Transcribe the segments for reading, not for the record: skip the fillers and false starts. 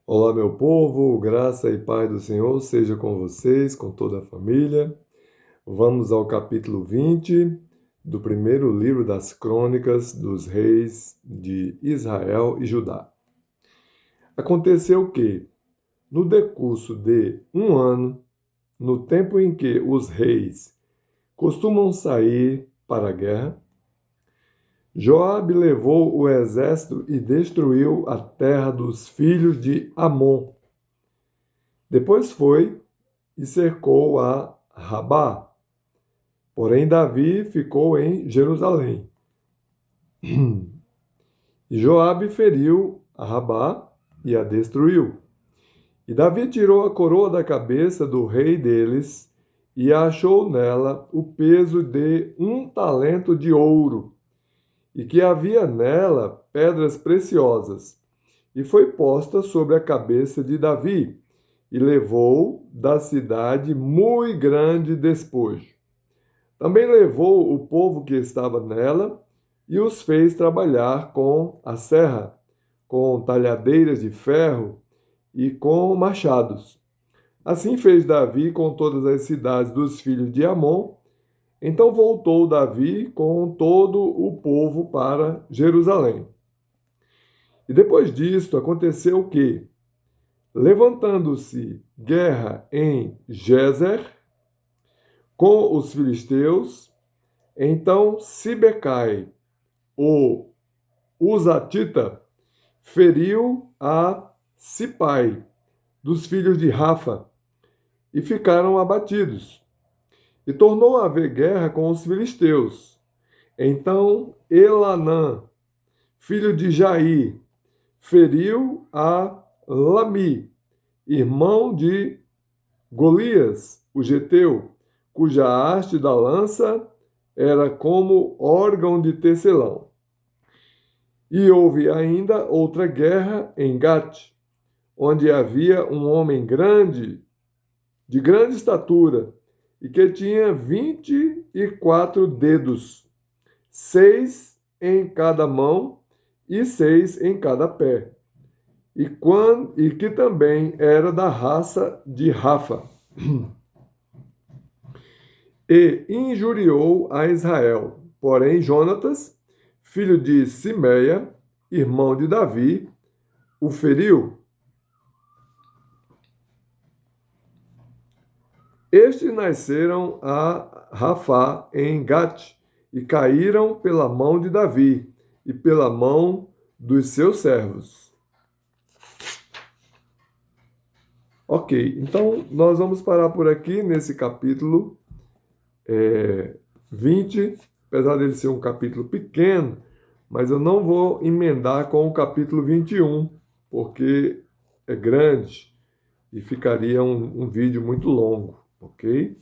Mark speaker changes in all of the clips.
Speaker 1: Olá, meu povo, graça e paz do Senhor seja com vocês, com toda a família. Vamos ao capítulo 20 do primeiro livro das Crônicas dos Reis de Israel e Judá. Aconteceu que, no decurso de um ano, no tempo em que os reis costumam sair para a guerra, Joabe levou o exército e destruiu a terra dos filhos de Amon. Depois foi e cercou a Rabá. Porém, Davi ficou em Jerusalém. E Joabe feriu a Rabá e a destruiu. E Davi tirou a coroa da cabeça do rei deles e achou nela o peso de 1 talento de ouro, e que havia nela pedras preciosas. E foi posta sobre a cabeça de Davi, e levou da cidade muito grande despojo. Também levou o povo que estava nela e os fez trabalhar com a serra, com talhadeiras de ferro e com machados. Assim fez Davi com todas as cidades dos filhos de Amon. Então voltou Davi com todo o povo para Jerusalém. E depois disto aconteceu que, levantando-se guerra em Gezer com os filisteus, então Sibecai, o Uzatita, feriu a Sipai, dos filhos de Rafa, e ficaram abatidos. E tornou a haver guerra com os filisteus. Então Elanã, filho de Jair, feriu a Lami, irmão de Golias, o geteu, cuja haste da lança era como órgão de tecelão. E houve ainda outra guerra em Gate, onde havia um homem grande, de grande estatura, e que tinha 24 dedos, 6 em cada mão e 6 em cada pé, e que também era da raça de Rafa, e injuriou a Israel. Porém, Jonatas, filho de Simeia, irmão de Davi, o feriu. Estes nasceram a Rafá em Gate e caíram pela mão de Davi e pela mão dos seus servos. Ok, então nós vamos parar por aqui nesse capítulo 20, apesar dele ser um capítulo pequeno, mas eu não vou emendar com o capítulo 21, porque é grande e ficaria um vídeo muito longo, ok?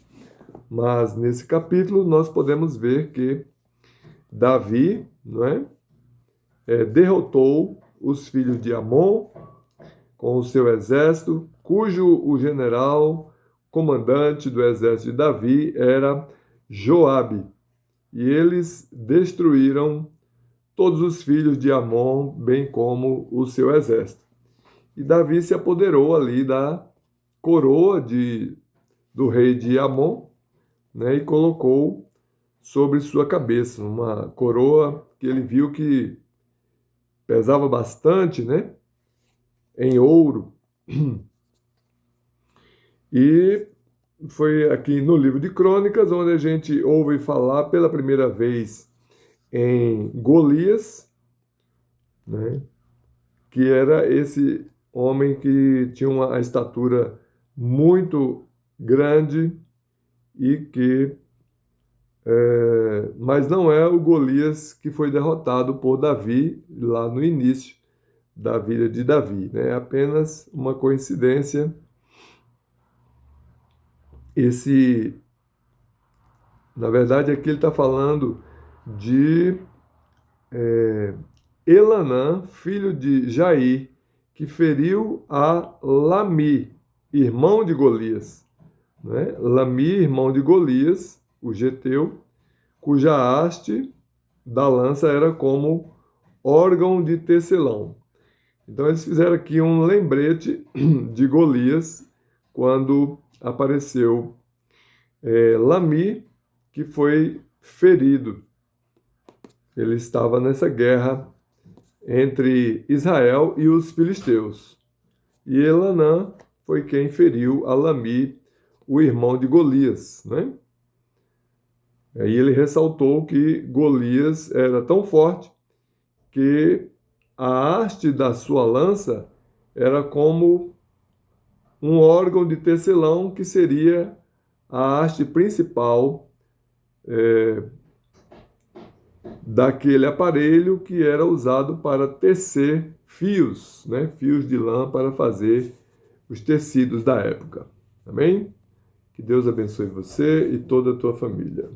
Speaker 1: Mas nesse capítulo nós podemos ver que Davi, não é, derrotou os filhos de Amon com o seu exército, cujo o general comandante do exército de Davi era Joabe. E eles destruíram todos os filhos de Amon, bem como o seu exército. E Davi se apoderou ali da coroa do rei de Amon, né, e colocou sobre sua cabeça uma coroa que ele viu que pesava bastante, né, em ouro. E foi aqui no livro de Crônicas onde a gente ouve falar pela primeira vez em Golias, né, que era esse homem que tinha uma estatura muito grande e que mas não é o Golias que foi derrotado por Davi lá no início da vida de Davi, né? É apenas uma coincidência. Esse, na verdade, aqui ele está falando de Elanã, filho de Jair, que feriu a Lami, irmão de Golias, né? Lami, irmão de Golias, o geteu, cuja haste da lança era como órgão de tecelão. Então eles fizeram aqui um lembrete de Golias quando apareceu Lami, que foi ferido. Ele estava nessa guerra entre Israel e os filisteus. E Elanã foi quem feriu a Lami, o irmão de Golias, né? Aí ele ressaltou que Golias era tão forte que a haste da sua lança era como um órgão de tecelão que seria a haste principal daquele aparelho que era usado para tecer fios, né? Fios de lã para fazer os tecidos da época. Amém? Que Deus abençoe você e toda a tua família.